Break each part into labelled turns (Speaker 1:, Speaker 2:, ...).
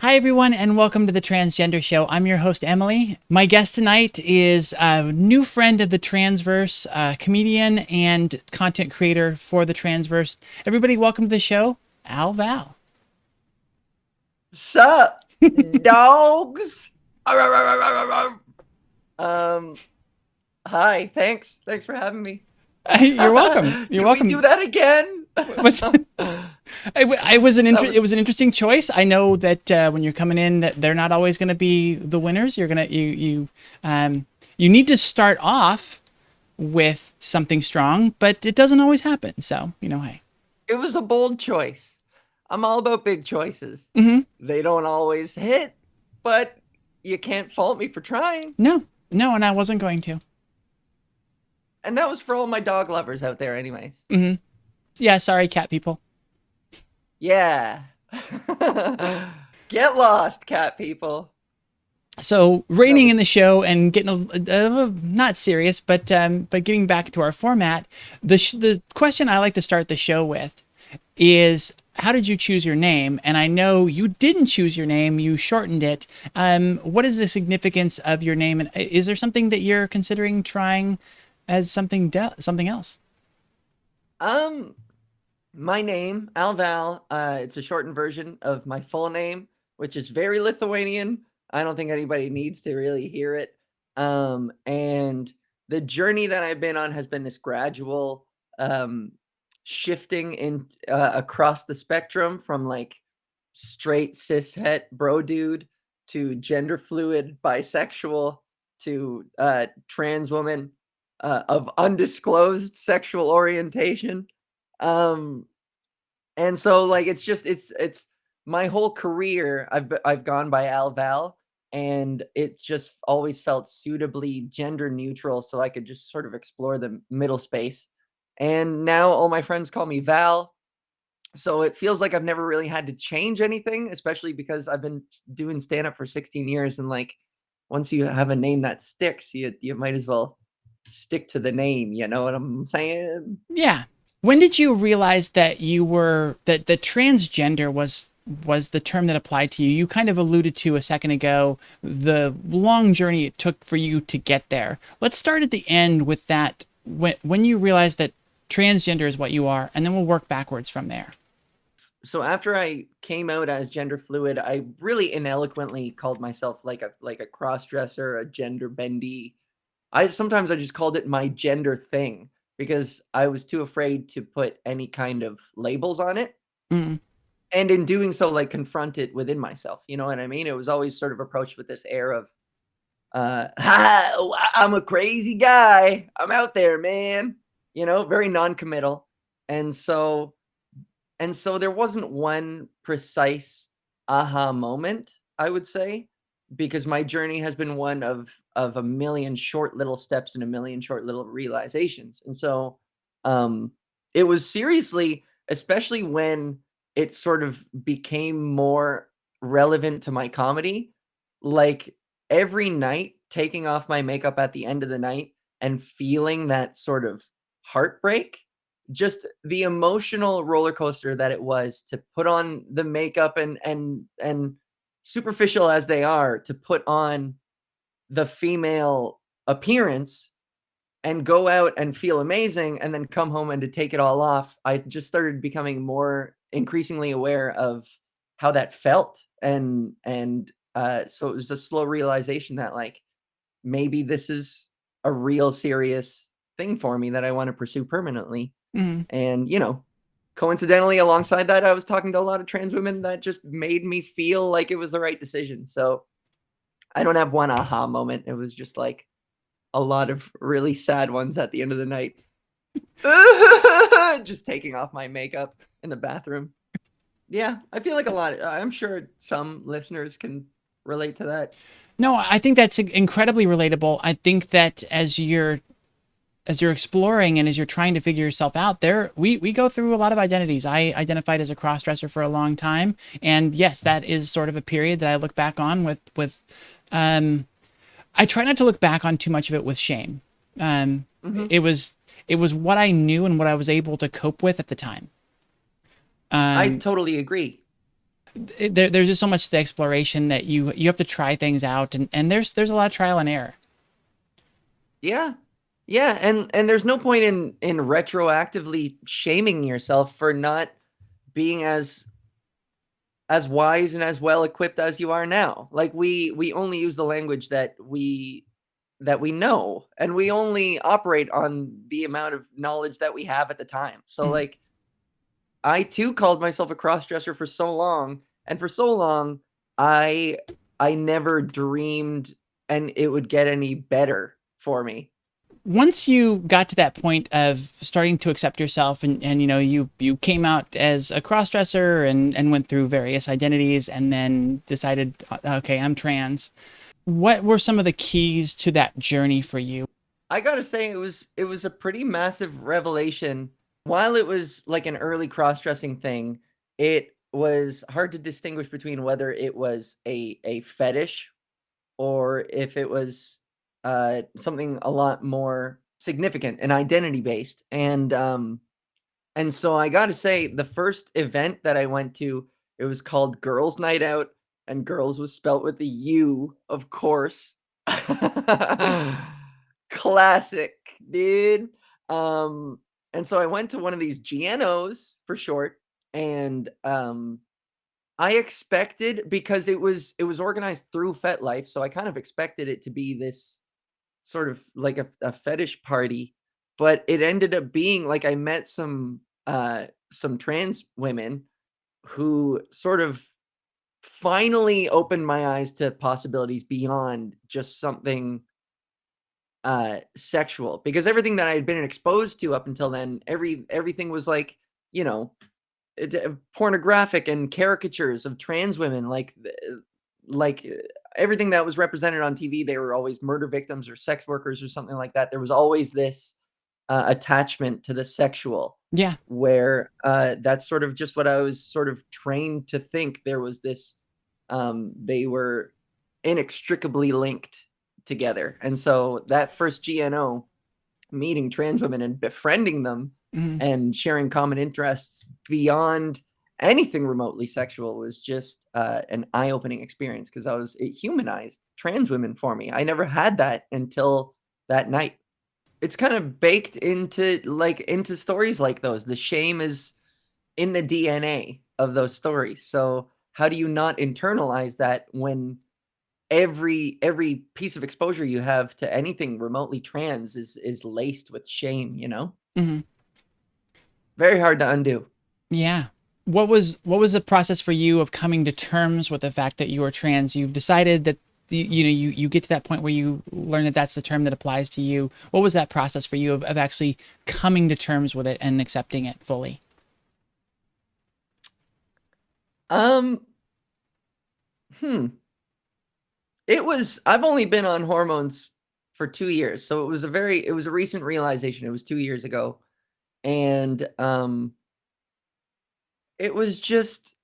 Speaker 1: Hi, everyone, and welcome to the Transgender Show. I'm your host, Emily. My guest tonight is a new friend of the Transverse, comedian and content creator for the Transverse. Everybody, welcome to the show, Ava Val.
Speaker 2: Sup, dogs? Hi, thanks for having me.
Speaker 1: You're welcome. You're
Speaker 2: Can
Speaker 1: welcome.
Speaker 2: we do that again?
Speaker 1: It was an interesting choice. I know that when you're coming in, that they're not always going to be the winners. You need to start off with something strong, but it doesn't always happen. So hey,
Speaker 2: It was a bold choice. I'm all about big choices.
Speaker 1: Mm-hmm.
Speaker 2: They don't always hit, but you can't fault me for trying.
Speaker 1: No, and I wasn't going to.
Speaker 2: And that was for all my dog lovers out there, anyways.
Speaker 1: Mm-hmm. Yeah, sorry, cat people.
Speaker 2: Yeah. Get lost, cat people.
Speaker 1: So reigning in the show and getting not serious, but getting back to our format, the question I like to start the show with is, how did you choose your name? And I know you didn't choose your name; you shortened it. What is the significance of your name? And is there something that you're considering trying as something else?
Speaker 2: My name, Ava Val, it's a shortened version of my full name, which is very Lithuanian. I don't think anybody needs to really hear it. And the journey that I've been on has been this gradual shifting in across the spectrum from like straight cishet bro dude to gender fluid bisexual to trans woman of undisclosed sexual orientation. And so like it's my whole career I've gone by Ava Val, and it just always felt suitably gender neutral so I could just sort of explore the middle space. And now all my friends call me Val. So it feels like I've never really had to change anything, especially because I've been doing stand up for 16 years, and like once you have a name that sticks, you might as well stick to the name, you know what I'm saying?
Speaker 1: Yeah. When did you realize that that transgender was the term that applied to you? You kind of alluded to a second ago the long journey it took for you to get there. Let's start at the end with that. When you realized that transgender is what you are, and then we'll work backwards from there.
Speaker 2: So after I came out as gender fluid, I really ineloquently called myself like a cross dresser, a gender bendy. Sometimes I just called it my gender thing because I was too afraid to put any kind of labels on it.
Speaker 1: Mm.
Speaker 2: And in doing so, like confront it within myself. You know what I mean? It was always sort of approached with this air of, I'm a crazy guy. I'm out there, man. You know, very non-committal. And so there wasn't one precise aha moment, I would say, because my journey has been one of a million short little steps and a million short little realizations. And so it was seriously, especially when it sort of became more relevant to my comedy, like every night taking off my makeup at the end of the night and feeling that sort of heartbreak, just the emotional roller coaster that it was to put on the makeup and superficial as they are, to put on the female appearance and go out and feel amazing and then come home and to take it all off. I just started becoming more increasingly aware of how that felt. And so it was a slow realization that like, maybe this is a real serious thing for me that I want to pursue permanently.
Speaker 1: Mm.
Speaker 2: And, you know, coincidentally, alongside that, I was talking to a lot of trans women that just made me feel like it was the right decision. So I don't have one aha moment. It was just like a lot of really sad ones at the end of the night. Just taking off my makeup in the bathroom. Yeah, I feel like I'm sure some listeners can relate to that.
Speaker 1: No, I think that's incredibly relatable. I think that as you're exploring and as you're trying to figure yourself out, we go through a lot of identities. I identified as a cross-dresser for a long time, and yes, that is sort of a period that I look back on with I try not to look back on too much of it with shame. It was what I knew and what I was able to cope with at the time.
Speaker 2: I totally agree.
Speaker 1: there's just so much to the exploration that you have to try things out, and there's a lot of trial and error.
Speaker 2: Yeah. Yeah, and there's no point in retroactively shaming yourself for not being as wise and as well equipped as you are now. Like we only use the language that we know, and we only operate on the amount of knowledge that we have at the time. So
Speaker 1: Mhm.
Speaker 2: like I too called myself a crossdresser for so long, and for so long I I never dreamed and it would get any better for me.
Speaker 1: Once you got to that point of starting to accept yourself, and you came out as a crossdresser and went through various identities and then decided, okay, I'm trans. What were some of the keys to that journey for you?
Speaker 2: I gotta say it was a pretty massive revelation. While it was like an early cross-dressing thing, it was hard to distinguish between whether it was a fetish or if it was something a lot more significant and identity based. And so I gotta say, the first event that I went to, it was called Girls' Night Out, and girls was spelt with a U, of course. Classic, dude. Um, and so I went to one of these GNOs for short, and I expected because it was organized through FetLife, so I kind of expected it to be this sort of like a fetish party, but it ended up being like I met some trans women who sort of finally opened my eyes to possibilities beyond just something sexual, because everything that I had been exposed to up until then, everything was like, you know, pornographic and caricatures of trans women, like everything that was represented on TV, they were always murder victims or sex workers or something like that. There was always this attachment to the sexual,
Speaker 1: Yeah.
Speaker 2: where that's sort of just what I was sort of trained to think. There was this, they were inextricably linked together. And so that first GNO, meeting trans women and befriending them
Speaker 1: Mhm.
Speaker 2: and sharing common interests beyond anything remotely sexual, was just an eye-opening experience, because it humanized trans women for me. I never had that until that night. It's kind of baked into stories like those. The shame is in the DNA of those stories. So how do you not internalize that when every piece of exposure you have to anything remotely trans is laced with shame, you know?
Speaker 1: Mhm.
Speaker 2: Very hard to undo.
Speaker 1: Yeah. What was the process for you of coming to terms with the fact that you are trans? You've decided that you get to that point where you learn that that's the term that applies to you. What was that process for you of actually coming to terms with it and accepting it fully?
Speaker 2: Um, hmm. I've only been on hormones for 2 years, so it was a recent realization. It was 2 years ago, and, it was just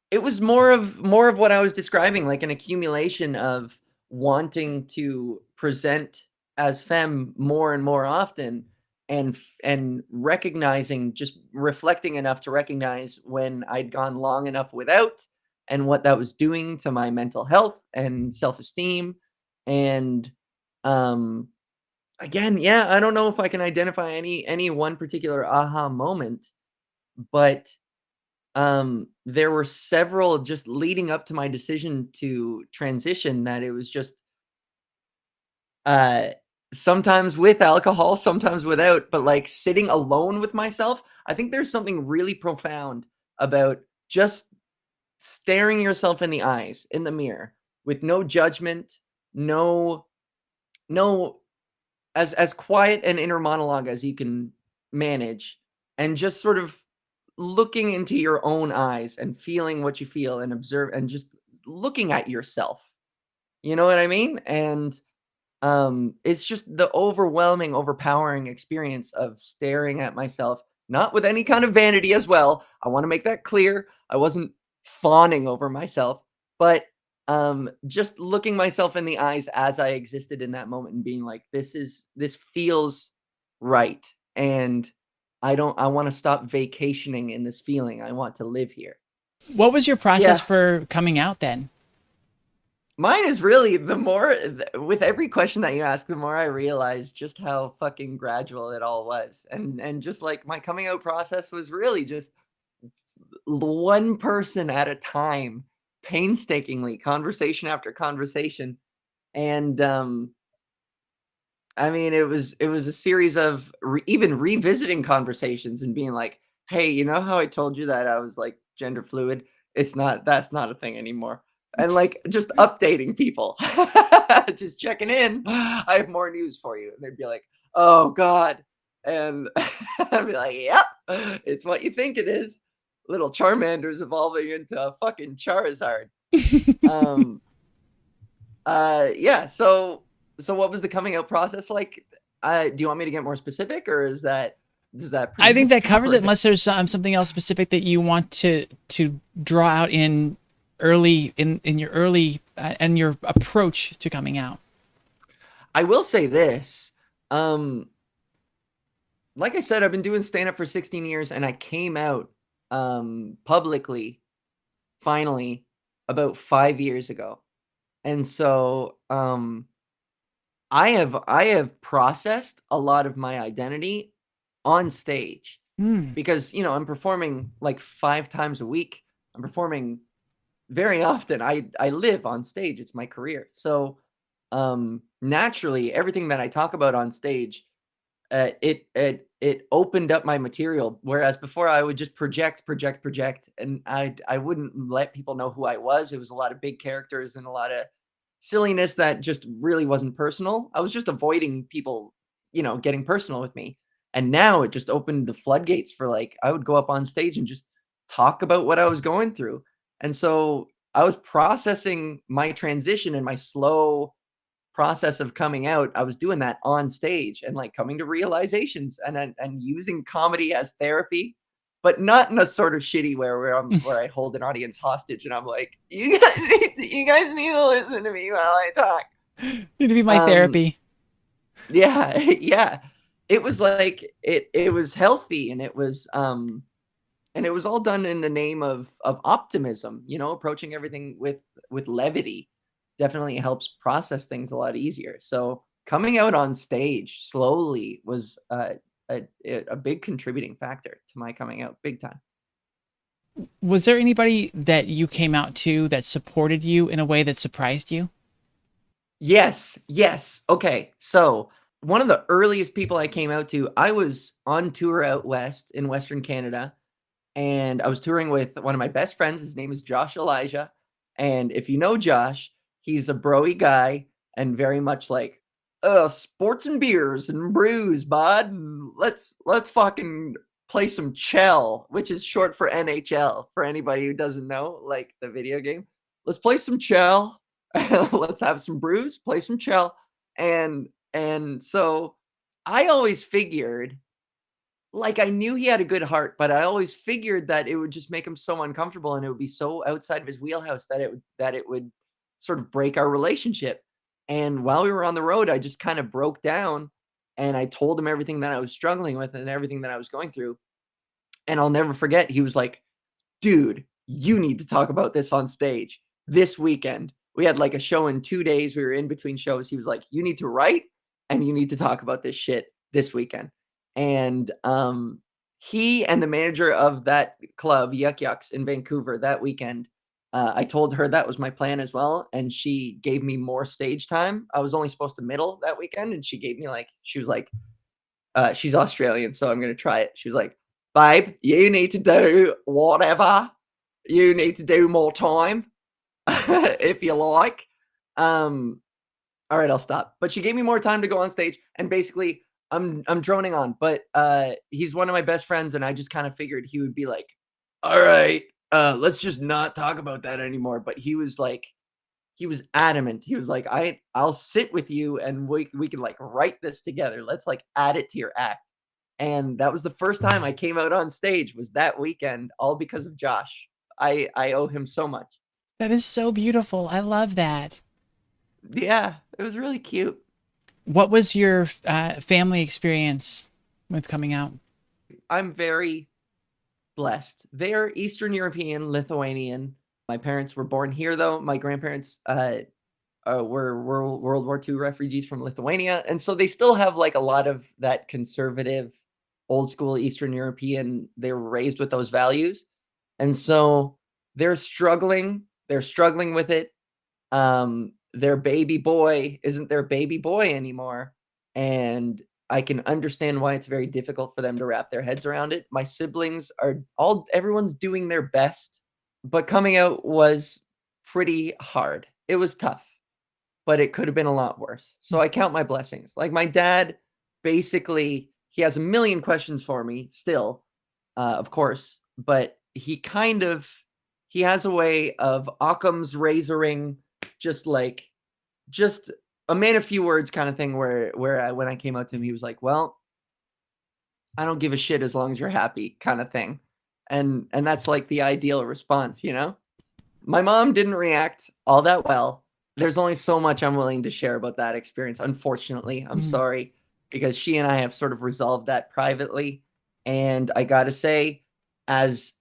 Speaker 2: it was more of what I was describing, like an accumulation of wanting to present as femme more and more often, and recognizing, just reflecting enough to recognize when I'd gone long enough without, and what that was doing to my mental health and self-esteem. And, um, again, yeah, I don't know if I can identify any one particular aha moment, but there were several just leading up to my decision to transition, that it was just, uh, sometimes with alcohol, sometimes without, but, like, sitting alone with myself. I think there's something really profound about just staring yourself in the eyes, in the mirror, with no judgment, no no as quiet an inner monologue as you can manage, and just sort of looking into your own eyes and feeling what you feel and observe, and just looking at yourself. You know what I mean? And it's just the overwhelming, overpowering experience of staring at myself, not with any kind of vanity as well. I want to make that clear. I wasn't fawning over myself, but just looking myself in the eyes as I existed in that moment, and being like, this feels right. And I want to stop vacationing in this feeling. I want to live here.
Speaker 1: What was your process
Speaker 2: Yeah.
Speaker 1: for coming out then?
Speaker 2: Mine is really the more with every question that you ask, the more I realize just how fucking gradual it all was. And just like my coming out process was really just one person at a time, painstakingly, conversation after conversation. And I mean, it was a series of even revisiting conversations and being like, "Hey, you know how I told you that I was like gender fluid? That's not a thing anymore." And like just updating people, just checking in. I have more news for you, and they'd be like, "Oh God," and I'd be like, "Yep, it's what you think it is." Little Charmander's evolving into a fucking Charizard. Um, yeah. So what was the coming out process like? Do you want me to get more specific, or does that pretty
Speaker 1: I think
Speaker 2: much
Speaker 1: that covers
Speaker 2: cover
Speaker 1: it,
Speaker 2: it?
Speaker 1: unless there's something else specific that you want to draw out in early in your early and your approach to coming out.
Speaker 2: I will say this. Um, like I said, I've been doing stand up for 16 years, and I came out publicly finally about 5 years ago. And so I have processed a lot of my identity on stage.
Speaker 1: Hmm.
Speaker 2: Because, I'm performing like 5 times a week. I'm performing very often. I live on stage. It's my career. So, naturally, everything that I talk about on stage, it opened up my material, whereas before I would just project, project, project, and I wouldn't let people know who I was. It was a lot of big characters and a lot of silliness that just really wasn't personal. I was just avoiding people, getting personal with me. And now it just opened the floodgates for like I would go up on stage and just talk about what I was going through. And so I was processing my transition and my slow process of coming out. I was doing that on stage and like coming to realizations and using comedy as therapy, but not in a sort of shitty where I hold an audience hostage and I'm like, you guys need to listen to me while I talk.
Speaker 1: Need to be my
Speaker 2: Um,
Speaker 1: therapy.
Speaker 2: yeah, yeah. It was like it was healthy and it was all done in the name of optimism, approaching everything with levity definitely helps process things a lot easier. So coming out on stage slowly was a big contributing factor to my coming out, big time.
Speaker 1: Was there anybody that you came out to that supported you in a way that surprised you?
Speaker 2: Yes, yes. Okay, so one of the earliest people I came out to, I was on tour out west in Western Canada, and I was touring with one of my best friends. His name is Josh Elijah. And if you know Josh, he's a broy guy and very much like, sports and beers and brews, bud. And let's fucking play some Chell, which is short for NHL, for anybody who doesn't know, like the video game. Let's play some Chell. Let's have some brews, play some Chell. And so I always figured like, I knew he had a good heart, but I always figured that it would just make him so uncomfortable and it would be so outside of his wheelhouse that it would sort of break our relationship. And while we were on the road, I just kind of broke down and I told him everything that I was struggling with and everything that I was going through. And I'll never forget, he was like, "Dude, you need to talk about this on stage this weekend." We had like a show in 2 days. We were in between shows. He was like, "You need to write and you need to talk about this shit this weekend." And he and the manager of that club, Yuck Yucks in Vancouver that weekend, I told her that was my plan as well, and she gave me more stage time. I was only supposed to middle that weekend, and she gave me like she was like, she's Australian, so I'm gonna try it. She was like, "Babe, you need to do whatever. You need to do more time if you like." Um, all right, I'll stop. But she gave me more time to go on stage, and basically, I'm droning on. But he's one of my best friends, and I just kind of figured he would be like, "All right, let's just not talk about that anymore." But he was adamant. He was like, I'll sit with you and we can like write this together. Let's like add it to your act." And that was the first time I came out on stage was that weekend, all because of Josh. I owe him so much.
Speaker 1: That is so beautiful. I love that.
Speaker 2: Yeah, it was really cute.
Speaker 1: What was your family experience with coming out?
Speaker 2: I'm very blessed. They're Eastern European, Lithuanian. My parents were born here, though. My grandparents were World War II refugees from Lithuania, and so they still have like a lot of that conservative, old school Eastern European. They were raised with those values, and so they're struggling. They're struggling with it. Their baby boy isn't their baby boy anymore, and I can understand why it's very difficult for them to wrap their heads around it. My siblings are everyone's doing their best, but coming out was pretty hard. It was tough, but it could have been a lot worse. So I count my blessings. Like my dad, basically, he has a million questions for me still, of course, but he has a way of Occam's razoring, just a man of few words kind of thing when I came out to him, he was like, "Well, I don't give a shit as long as you're happy," kind of thing. And that's like the ideal response, you know? My mom didn't react all that well. There's only so much I'm willing to share about that experience. Unfortunately, I'm
Speaker 1: Mm.
Speaker 2: sorry, because she and I have sort of resolved that privately. And I gotta say, as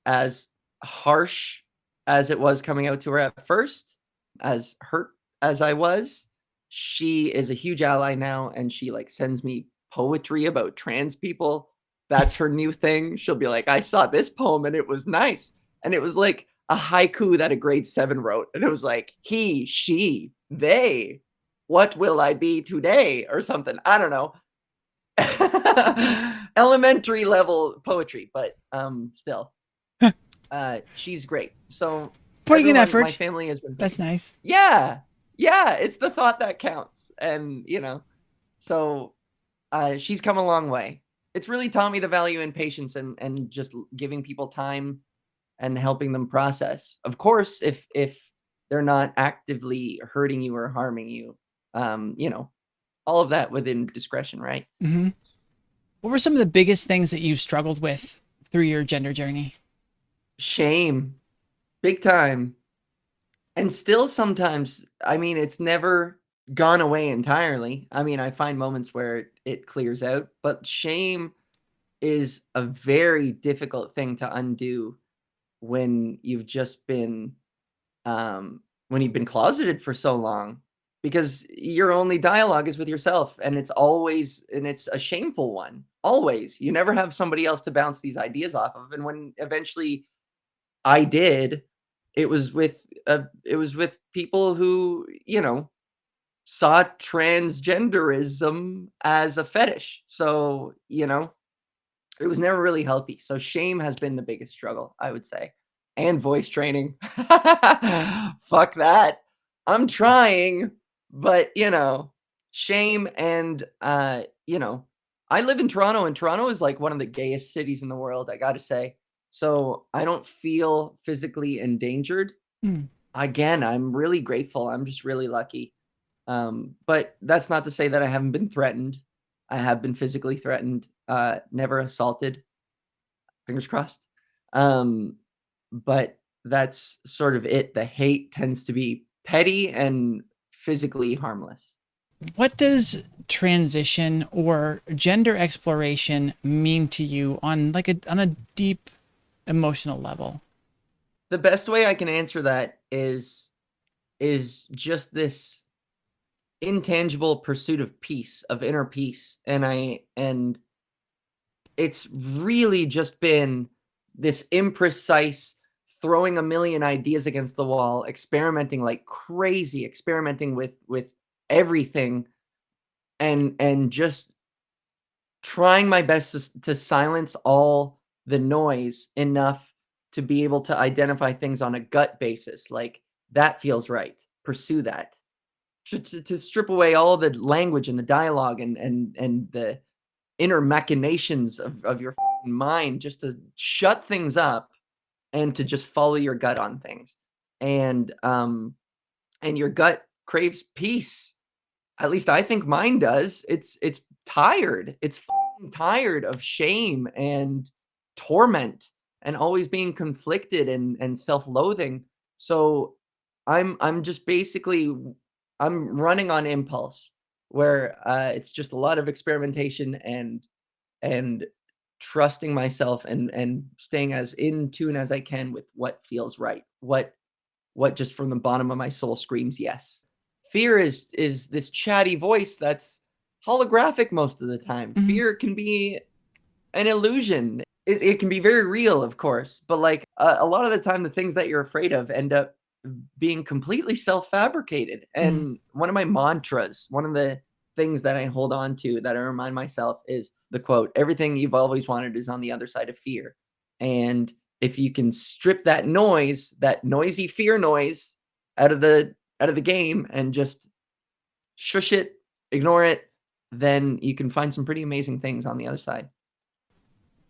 Speaker 2: harsh as it was coming out to her at first, as hurt as I was, she is a huge ally now, and she like sends me poetry about trans people. That's her new thing. She'll be like, "I saw this poem and it was nice." And it was like a haiku that a grade 7 wrote. And it was like, he, she, they, what will I be today? Or something. I don't know. Elementary level poetry, but still. She's great. So
Speaker 1: Putting in
Speaker 2: my
Speaker 1: effort.
Speaker 2: family has been
Speaker 1: That's nice.
Speaker 2: yeah. Yeah, it's the thought that counts. And so she's come a long way. It's really taught me the value in patience and just giving people time and helping them process. Of course, if they're not actively hurting you or harming you, all of that within discretion, right?
Speaker 1: Hmm. What were some of the biggest things that you struggled with through your gender journey?
Speaker 2: Shame, big time. And still sometimes, I mean, it's never gone away entirely. I mean, I find moments where it clears out, but shame is a very difficult thing to undo when you've just been when you've been closeted for so long, because your only dialogue is with yourself, and it's a shameful one. Always, you never have somebody else to bounce these ideas off of. And when eventually I did, it was with people who saw transgenderism as a fetish. So it was never really healthy. So shame has been the biggest struggle, I would say. And voice training. Fuck that. I'm trying, but shame and I live in Toronto, and Toronto is like one of the gayest cities in the world, I got to say. So I don't feel physically endangered.
Speaker 1: Mm.
Speaker 2: Again, I'm really grateful. I'm just really lucky. But that's not to say that I haven't been threatened. I have been physically threatened, never assaulted, fingers crossed. But that's sort of it. The hate tends to be petty and physically harmless.
Speaker 1: What does transition or gender exploration mean to you on on a deep emotional level?
Speaker 2: The best way I can answer that is just this intangible pursuit of peace, of inner peace. And it's really just been this imprecise throwing a million ideas against the wall, experimenting like crazy, experimenting with everything, and just trying my best to silence all the noise enough to be able to identify things on a gut basis. Like, that feels right. Pursue that. To strip away all the language and the dialogue and the inner machinations of your mind, just to shut things up and to just follow your gut on things. And your gut craves peace. At least I think mine does. It's tired. It's tired of shame and torment and always being conflicted and self-loathing. So I'm just basically I'm running on impulse, where it's just a lot of experimentation and trusting myself and staying as in tune as I can with what feels right, what just from the bottom of my soul screams yes. Fear is this chatty voice that's holographic most of the time.
Speaker 1: Mhm.
Speaker 2: Fear can be an illusion. It can be very real, of course, but like a lot of the time, the things that you're afraid of end up being completely self-fabricated.
Speaker 1: Mhm.
Speaker 2: And one of my mantras, one of the things that I hold on to that I remind myself is the quote, everything you've always wanted is on the other side of fear. And if you can strip that noise, that noisy fear noise out of the game and just shush it, ignore it, then you can find some pretty amazing things on the other side.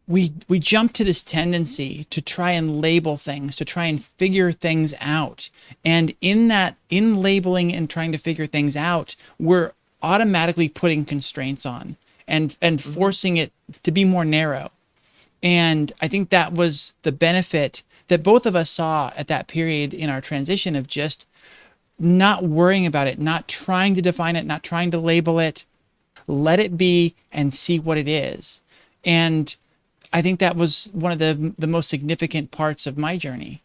Speaker 1: We jump to this tendency to try and label things, to try and figure things out. And in labeling and trying to figure things out, we're automatically putting constraints on and
Speaker 2: Mhm.
Speaker 1: forcing it to be more narrow. And I think that was the benefit that both of us saw at that period in our transition of just not worrying about it, not trying to define it, not trying to label it, let it be and see what it is. And I think that was one of the most significant parts of my journey.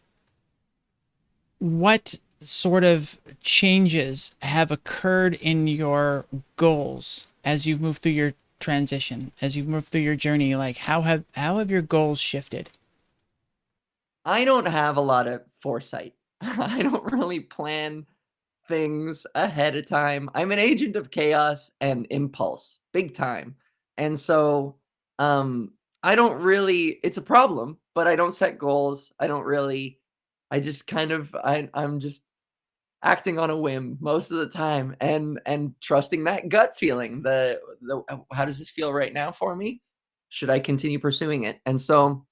Speaker 1: What sort of changes have occurred in your goals as you've moved through your transition, as you've moved through your journey? Like how have your goals shifted?
Speaker 2: I don't have a lot of foresight. I don't really plan things ahead of time. I'm an agent of chaos and impulse, big time. And so, um, I don't really it's a problem, but I don't set goals. I don't really I just kind of I'm just acting on a whim most of the time and trusting that gut feeling. How does this feel right now for me? Should I continue pursuing it? And so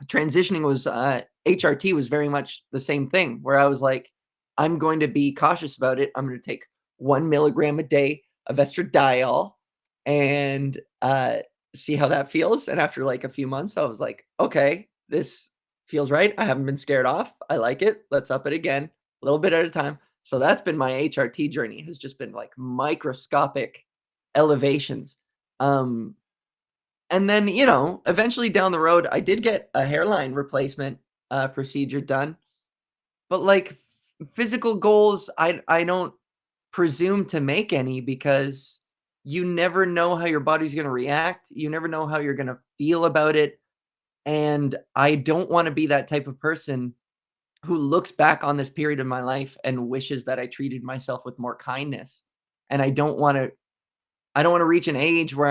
Speaker 2: transitioning was HRT was very much the same thing where I was like, I'm going to be cautious about it. I'm going to take 1 milligram a day of estradiol and see how that feels. And after like a few months, I was like, okay, this feels right. I haven't been scared off. I like it. Let's up it again, a little bit at a time. So that's been my HRT journey, has just been like microscopic elevations. Um, and then, eventually down the road, I did get a hairline replacement, procedure done, but, like, physical goals, I don't presume to make any because you never know how your body's gonna react, you never know how you're gonna feel about it, and I don't wanna be that type of person who looks back on this period of my life and wishes that I treated myself with more kindness, and I don't wanna reach an age where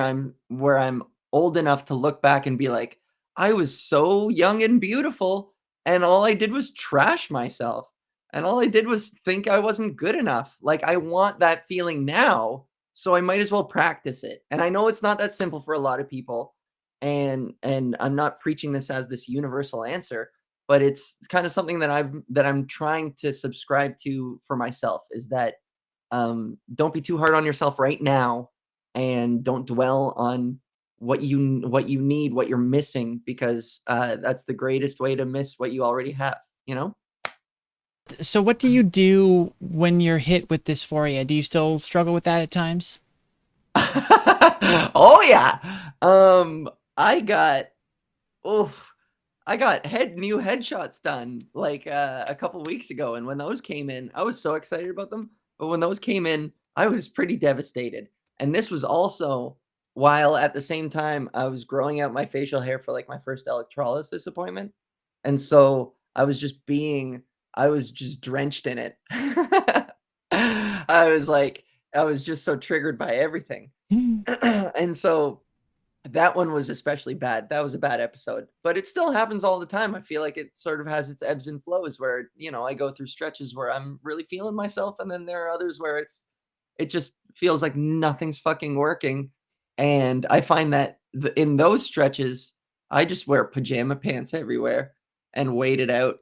Speaker 2: I'm old enough to look back and be like, "I was so young and beautiful, and all I did was trash myself, and all I did was think I wasn't good enough." Like, I want that feeling now, so I might as well practice it, and I know it's not that simple for a lot of people, and I'm not preaching this as this universal answer, but it's kinda something that I'm trying to subscribe to for myself, is that, don't be too hard on yourself right now, and don't dwell on what you need, what you're missing, because that's the greatest way to miss what you already have, you know?
Speaker 1: So what do you do when you're hit with dysphoria? Do you still struggle with that at times?
Speaker 2: Oh yeah. I got oof, I got new headshots done like a couple weeks ago, and when those came in, I was so excited about them. But when those came in, I was pretty devastated. And this was also while at the same time I was growing out my facial hair for like my first electrolysis appointment. And so I was just drenched in it. I was like, I was just so triggered by everything.
Speaker 1: Mm.
Speaker 2: And so that one was especially bad. That was a bad episode, but it still happens all the time. I feel like it sort of has its ebbs and flows where, I go through stretches where I'm really feeling myself, and then there are others where it just feels like nothing's fucking working. And I find that in those stretches, I just wear pajama pants everywhere and wait it out.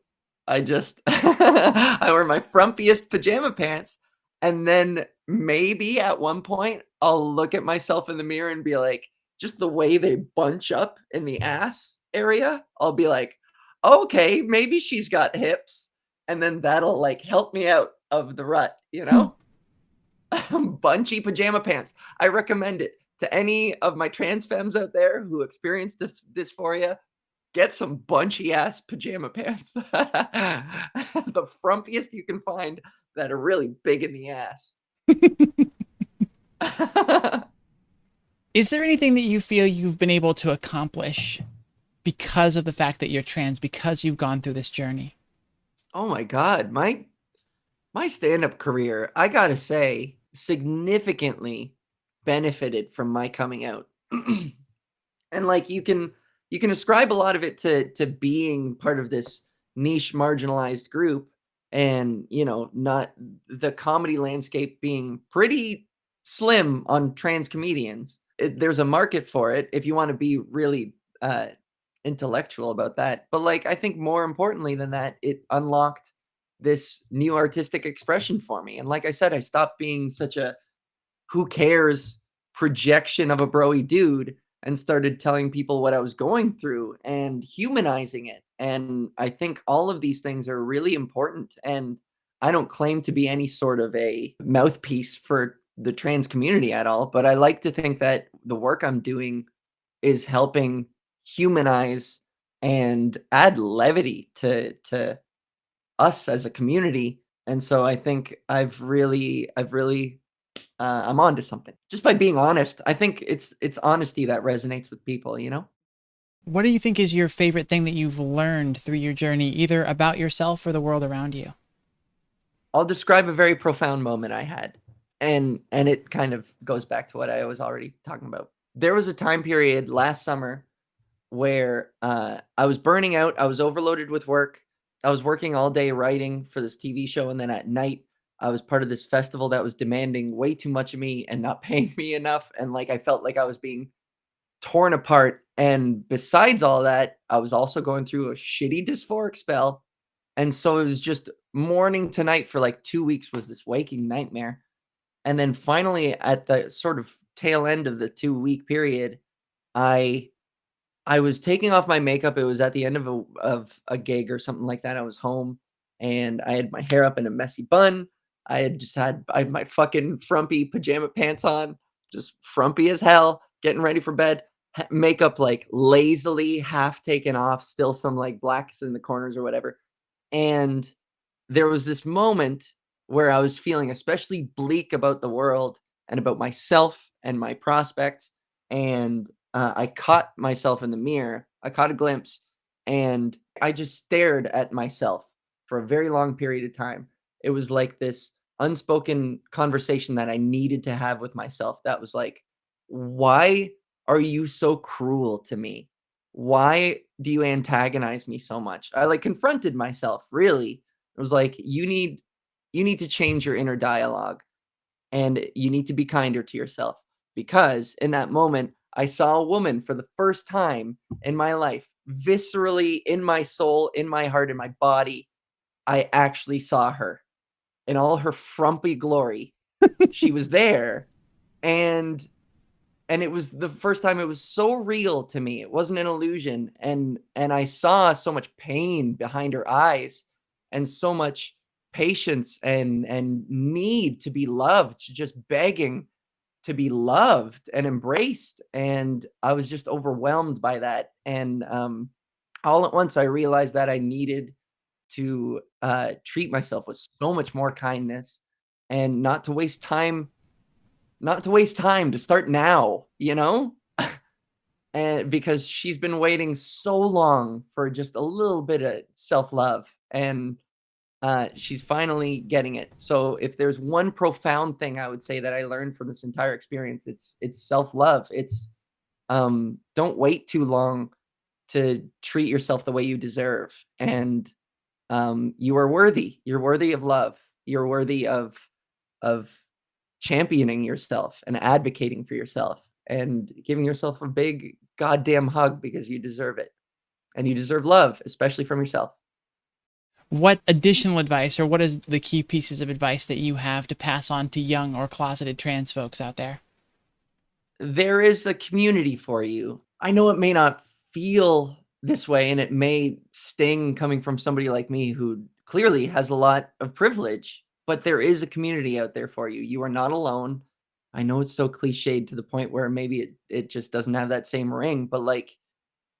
Speaker 2: I just I wear my frumpiest pajama pants, and then maybe at one point I'll look at myself in the mirror and be like, just the way they bunch up in the ass area, I'll be like, "Okay, maybe she's got hips," and then that'll, like, help me out of the rut, you know? Bunchy pajama pants. I recommend it. to any of my trans femmes out there who experience this dysphoria, get some bunchy ass pajama pants. The frumpiest you can find that are really big in the ass.
Speaker 1: Is there anything that you feel you've been able to accomplish because of the fact that you're trans, because you've gone through this journey?
Speaker 2: Oh my God. My stand-up career, I gotta say, significantly benefited from my coming out. And like you can ascribe a lot of it to being part of this niche marginalized group, and not the comedy landscape being pretty slim on trans comedians. There's a market for it if you want to be really intellectual about that. But like I think more importantly than that, it unlocked this new artistic expression for me. And like I said, I stopped being such a who cares projection of a broy dude and started telling people what I was going through and humanizing it. And I think all of these things are really important. And I don't claim to be any sort of a mouthpiece for the trans community at all, but I like to think that the work I'm doing is helping humanize and add levity to us as a community. And so I think I'm onto something just by being honest. I think it's honesty that resonates with people.
Speaker 1: What do you think is your favorite thing that you've learned through your journey, either about yourself or the world around you?
Speaker 2: I'll describe a very profound moment I had, and it kind of goes back to what I was already talking about. There was a time period last summer where I was burning out. I was overloaded with work. I was working all day writing for this TV show, and then at night I was part of this festival that was demanding way too much of me and not paying me enough. And like I felt like I was being torn apart. And besides all that, I was also going through a shitty dysphoric spell. And so it was just morning to night for like 2 weeks was this waking nightmare. And then finally, at the sort of tail end of the 2-week period, I I was taking off my makeup. It was at the end of a gig or something like that. I was home and I had my hair up in a messy bun. I had my fucking frumpy pajama pants on, just frumpy as hell, getting ready for bed. Makeup like lazily half taken off, still some like blacks in the corners or whatever. And there was this moment where I was feeling especially bleak about the world and about myself and my prospects. And I caught myself in the mirror. I caught a glimpse and I just stared at myself for a very long period of time. It was like this unspoken conversation that I needed to have with myself that was like, why are you so cruel to me? Why do you antagonize me so much? I like confronted myself, really. It was like, you need to change your inner dialogue and you need to be kinder to yourself, because in that moment I saw a woman for the first time in my life, viscerally, in my soul, in my heart, in my body. I actually saw her in all her frumpy glory. She was there, and it was the first time it was so real to me. It wasn't an illusion, and I saw so much pain behind her eyes and so much patience and need to be loved, just begging to be loved and embraced. And I was just overwhelmed by that. And all at once I realized that I needed to treat myself with so much more kindness and not to waste time, to start now. And because she's been waiting so long for just a little bit of self-love, and she's finally getting it. So if there's one profound thing I would say that I learned from this entire experience, it's self-love. It's don't wait too long to treat yourself the way you deserve. And you are worthy. You're worthy of love. You're worthy of championing yourself and advocating for yourself and giving yourself a big goddamn hug, because you deserve it. And you deserve love, especially from yourself.
Speaker 1: What additional advice, or what is the key pieces of advice that you have to pass on to young or closeted trans folks out there?
Speaker 2: There is a community for you. I know it may not feel this way, and it may sting coming from somebody like me who clearly has a lot of privilege, but there is a community out there for you. You are not alone. I know it's so cliched to the point where maybe it just doesn't have that same ring, but like,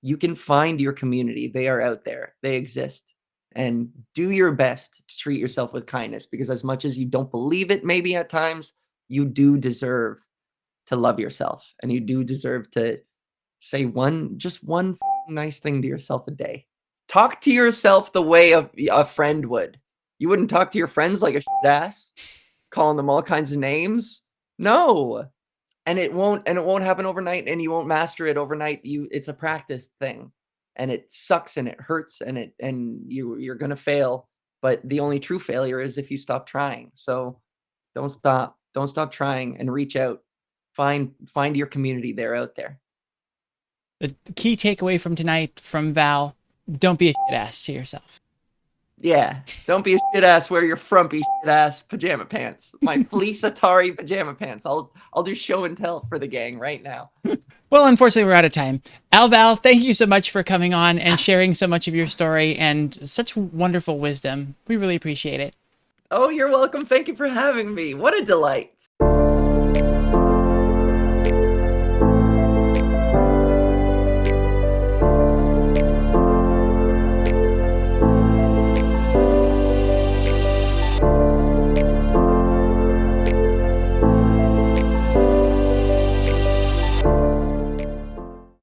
Speaker 2: you can find your community. They are out there. They exist. And do your best to treat yourself with kindness, because as much as you don't believe it maybe at times, you do deserve to love yourself, and you do deserve to say just one nice thing to yourself a day. Talk to yourself the way a friend would. You wouldn't talk to your friends like a shit ass, calling them all kinds of names. No. And it won't happen overnight, and you won't master it overnight. It's a practice thing, and it sucks and it hurts and you're going to fail, but the only true failure is if you stop trying. So don't stop. Don't stop trying, and reach out. Find your community. They're out there.
Speaker 1: The key takeaway from tonight from Val: don't be a shit ass to yourself.
Speaker 2: Yeah, don't be a shit ass. Wear your frumpy shit ass pajama pants. My fleece Atari pajama pants. I'll do show and tell for the gang right now.
Speaker 1: Well, unfortunately, we're out of time. Val, thank you so much for coming on and sharing so much of your story and such wonderful wisdom. We really appreciate it.
Speaker 2: Oh, you're welcome. Thank you for having me. What a delight.